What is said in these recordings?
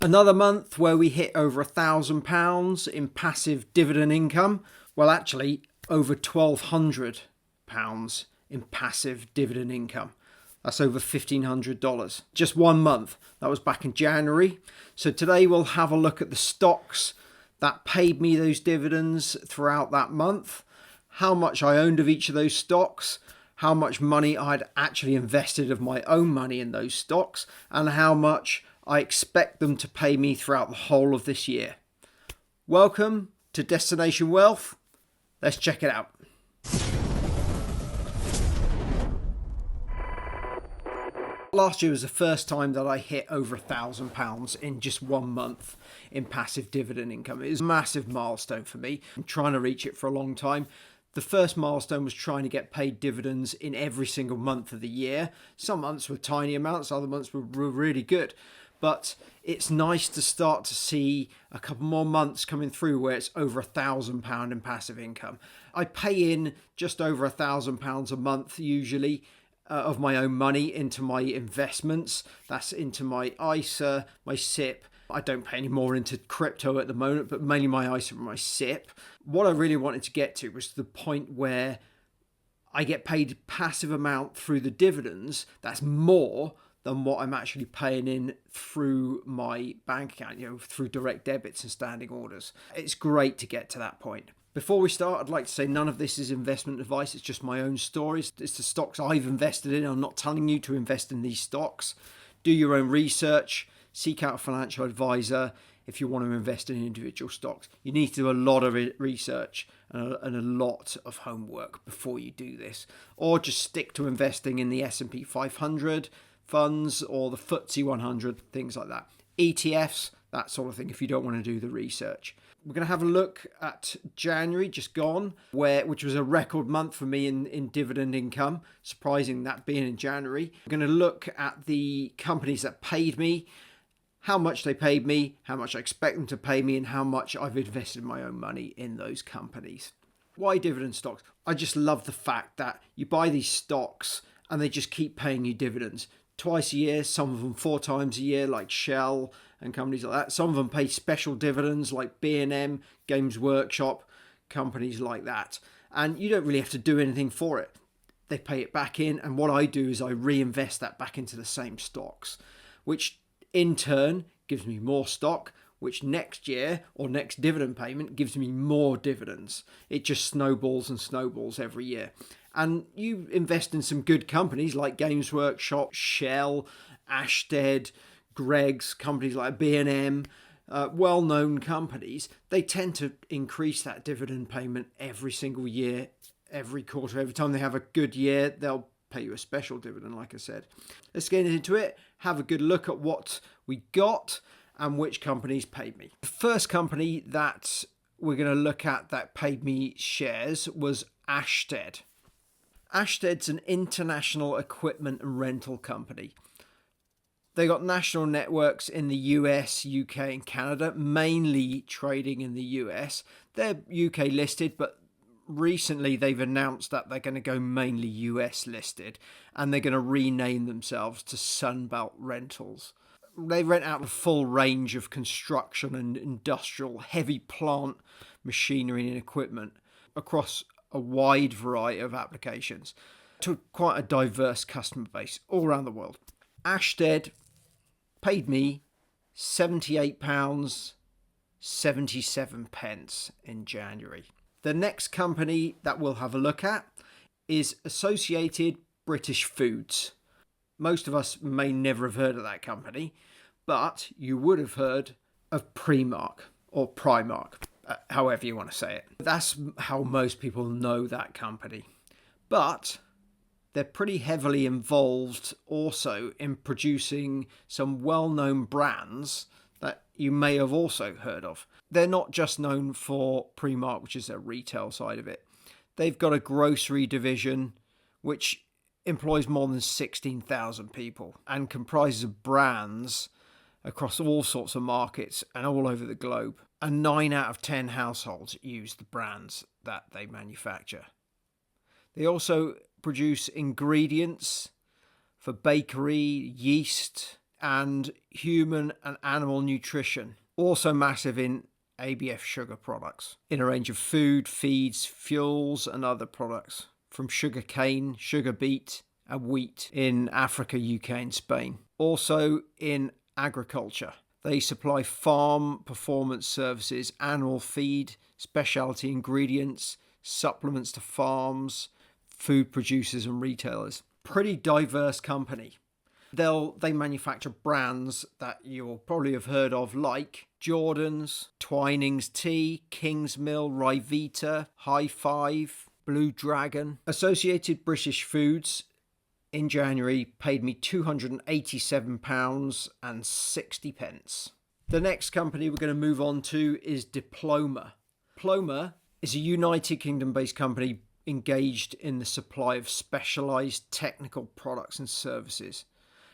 Another month where we hit over £1,000 in passive dividend income. Well, actually over £1,200 in passive dividend income. That's over $1,500. Just 1 month. That was back in January. So today we'll have a look at the stocks that paid me those dividends throughout that month, how much I owned of each of those stocks, how much money I'd actually invested of my own money in those stocks, and how much I expect them to pay me throughout the whole of this year. Welcome to Destination Wealth. Let's check it out. Last year was the first time that I hit over £1,000 in just 1 month in passive dividend income. It was a massive milestone for me. I'm trying to reach it for a long time. The first milestone was trying to get paid dividends in every single month of the year. Some months were tiny amounts, other months were really good. But it's nice to start to see a couple more months coming through where it's over £1,000 in passive income. I pay in just over £1,000 a month usually of my own money into my investments. That's into my ISA, my SIP. I don't pay any more into crypto at the moment, but mainly my ISA and my SIP. What I really wanted to get to was the point where I get paid a passive amount through the dividends that's more than what I'm actually paying in through my bank account, through direct debits and standing orders. It's great to get to that point. Before we start, I'd like to say none of this is investment advice. It's just my own stories. It's the stocks I've invested in. I'm not telling you to invest in these stocks. Do your own research. Seek out a financial advisor if you want to invest in individual stocks. You need to do a lot of research and a lot of homework before you do this. Or just stick to investing in the S&P 500 funds or the FTSE 100, things like that. ETFs, that sort of thing, if you don't want to do the research. We're going to have a look at January, just gone, which was a record month for me in dividend income. Surprising that being in January. We're going to look at the companies that paid me, how much they paid me, how much I expect them to pay me, and how much I've invested my own money in those companies. Why dividend stocks? I just love the fact that you buy these stocks and they just keep paying you dividends. Twice a year, some of them 4 times a year, like Shell and companies like that. Some of them pay special dividends like B&M, Games Workshop, companies like that. And you don't really have to do anything for it. They pay it back in, and what I do is I reinvest that back into the same stocks, which in turn gives me more stock, which next year or next dividend payment gives me more dividends. It just snowballs and snowballs every year. And you invest in some good companies like Games Workshop, Shell, Ashtead, Greggs, companies like B&M, well-known companies. They tend to increase that dividend payment every single year, every quarter. Every time they have a good year, they'll pay you a special dividend, like I said. Let's get into it, have a good look at what we got and which companies paid me. The first company that we're going to look at that paid me shares was Ashtead. Ashtead's an international equipment and rental company. They got national networks in the US, UK and Canada, mainly trading in the US. They're UK listed, but recently they've announced that they're going to go mainly US listed and they're going to rename themselves to Sunbelt Rentals. They rent out a full range of construction and industrial heavy plant machinery and equipment across a wide variety of applications to quite a diverse customer base all around the world. Ashtead paid me £78.77 in January. The next company that we'll have a look at is Associated British Foods. Most of us may never have heard of that company, but you would have heard of Primark or Primark, however you want to say it. That's how most people know that company. But they're pretty heavily involved also in producing some well-known brands that you may have also heard of. They're not just known for Primark, which is their retail side of it. They've got a grocery division which employs more than 16,000 people and comprises of brands across all sorts of markets and all over the globe. And 9 out of 10 households use the brands that they manufacture. They also produce ingredients for bakery, yeast, and human and animal nutrition. Also massive in ABF sugar products, in a range of food, feeds, fuels and other products, from sugar cane, sugar beet and wheat in Africa, UK and Spain. Also in agriculture. They supply farm performance services, animal feed, specialty ingredients, supplements to farms, food producers and retailers. Pretty diverse company. They manufacture brands that you'll probably have heard of, like Jordan's, Twinings Tea, Kingsmill, Ryvita, High Five, Blue Dragon. Associated British Foods in January paid me £287.60. The next company we're going to move on to is Diploma. Diploma is a United Kingdom based company engaged in the supply of specialised technical products and services,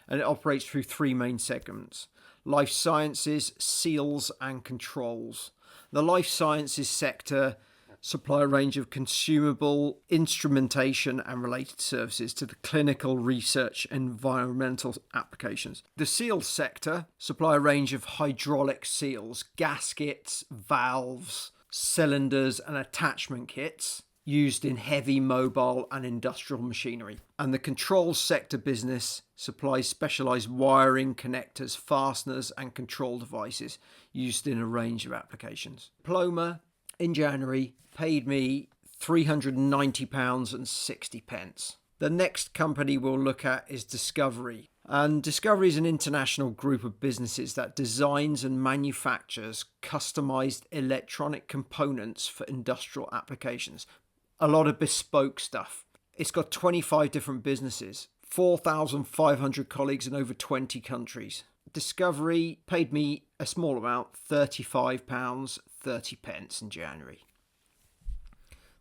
and it operates through three main segments: life sciences, seals and controls. The life sciences sector supply a range of consumable instrumentation and related services to the clinical research and environmental applications. The seals sector supply a range of hydraulic seals, gaskets, valves, cylinders and attachment kits used in heavy mobile and industrial machinery. And the controls sector business supplies specialised wiring, connectors, fasteners and control devices used in a range of applications. Diploma in January paid me £390.60. The next company we'll look at is Discovery. And Discovery is an international group of businesses that designs and manufactures customised electronic components for industrial applications. A lot of bespoke stuff. It's got 25 different businesses, 4,500 colleagues in over 20 countries. Discovery paid me a small amount, £35.30 in January.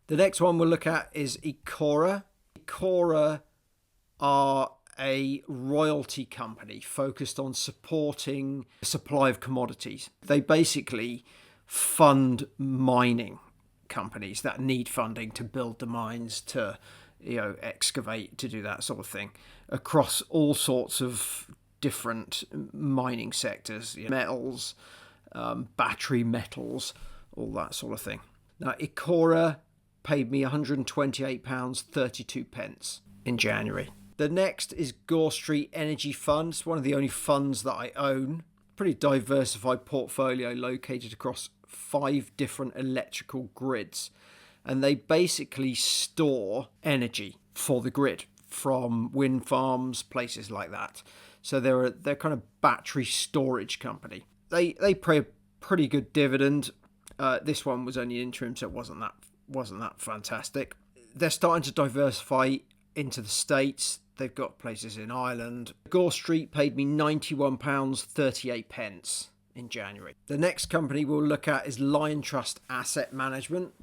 The next one we'll look at is Ecora. Ecora are a royalty company focused on supporting the supply of commodities. They basically fund mining companies that need funding to build the mines, to excavate, to do that sort of thing across all sorts of different mining sectors, metals, battery metals, all that sort of thing. Now, Ecora paid me £128.32 in January. The next is Gore Street Energy Fund. It's one of the only funds that I own. Pretty diversified portfolio located across 5 different electrical grids. And they basically store energy for the grid from wind farms, places like that. So they're kind of battery storage company. They pay a pretty good dividend. This one was only interim, so it wasn't that fantastic. They're starting to diversify into the States. They've got places in Ireland. Gore Street paid me £91.38 in January. The next company we'll look at is Liontrust Asset Management.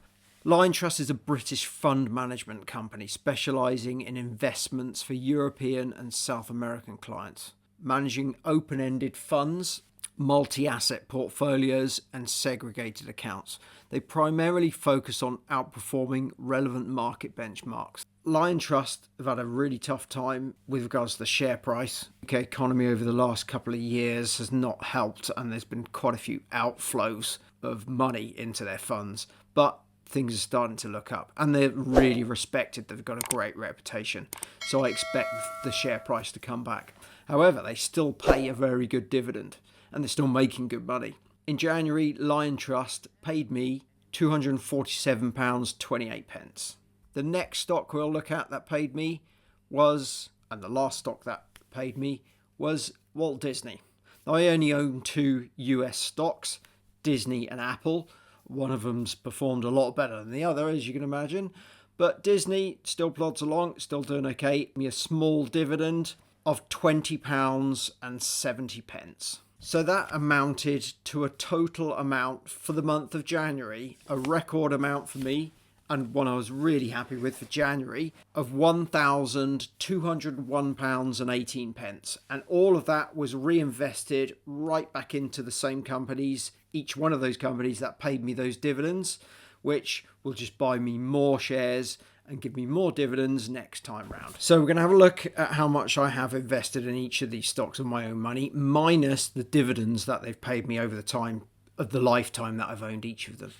Liontrust is a British fund management company specialising in investments for European and South American clients, managing open-ended funds, multi-asset portfolios and segregated accounts. They primarily focus on outperforming relevant market benchmarks. Liontrust have had a really tough time with regards to the share price. The UK economy over the last couple of years has not helped, and there's been quite a few outflows of money into their funds, but things are starting to look up and they're really respected. They've got a great reputation, so I expect the share price to come back. However, they still pay a very good dividend and they're still making good money. In January, Liontrust paid me £247.28. The next stock we'll look at that paid me was, and the last stock that paid me was, Walt Disney. Now, I only own 2 US stocks, Disney and Apple. One of them's performed a lot better than the other, as you can imagine. But Disney still plods along, still doing okay. Me a small dividend of £20.70. So that amounted to a total amount for the month of January, a record amount for me, and one I was really happy with for January, of £1,201.18. And all of that was reinvested right back into the same companies, each one of those companies that paid me those dividends, which will just buy me more shares and give me more dividends next time round. So we're going to have a look at how much I have invested in each of these stocks of my own money, minus the dividends that they've paid me over the time of the lifetime that I've owned each of them.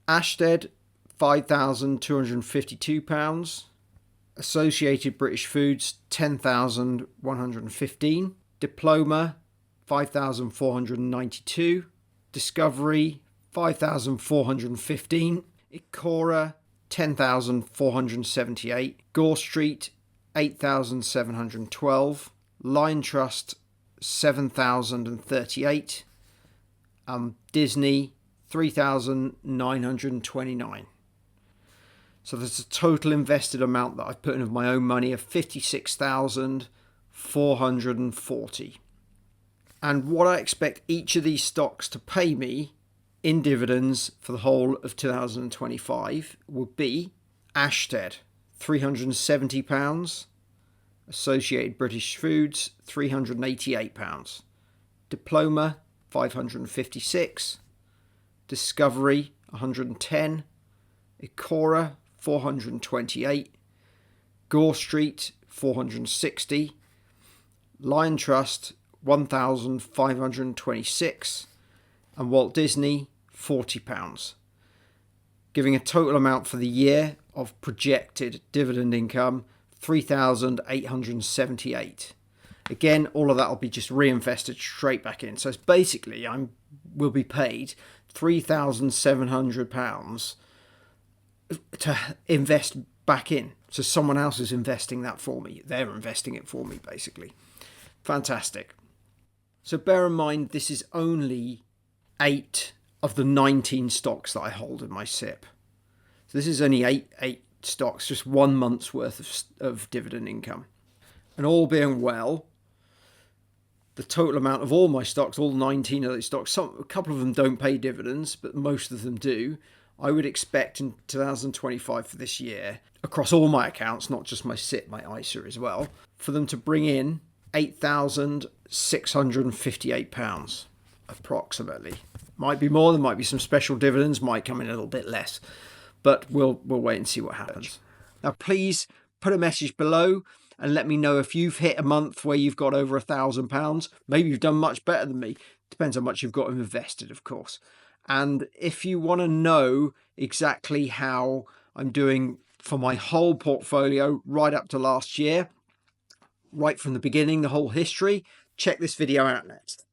Ashtead, £5,252. Associated British Foods, £10,115. Diploma, £5,492. Discovery, £5,415. Ecora, £10,478. Gore Street, £8,712. Lion Trust, £7,038. Disney, £3,929. So there's a total invested amount that I've put in of my own money of $56,440. And what I expect each of these stocks to pay me in dividends for the whole of 2025 would be Ashtead, £370. Associated British Foods, £388. Diploma, £556. Discovery, £110. Ecora, £428. Gore Street, £460. Lion Trust, £1,526. And Walt Disney, £40, giving a total amount for the year of projected dividend income $3,878. Again, all of that will be just reinvested straight back in. So it's basically will be paid £3,700 to invest back in. So someone else is investing that for me. They're investing it for me, basically. Fantastic. So bear in mind, this is only 8 of the 19 stocks that I hold in my SIP. So this is only eight stocks, just 1 month's worth of dividend income. And all being well, the total amount of all my stocks, all 19 of those stocks, a couple of them don't pay dividends, but most of them do. I would expect in 2025 for this year, across all my accounts, not just my SIP, my ISA as well, for them to bring in £8,658 approximately. Might be more, there might be some special dividends, might come in a little bit less, but we'll wait and see what happens. Now please put a message below and let me know if you've hit a month where you've got over £1,000. Maybe you've done much better than me. Depends how much you've got invested, of course. And if you want to know exactly how I'm doing for my whole portfolio right up to last year, right from the beginning, the whole history, check this video out next.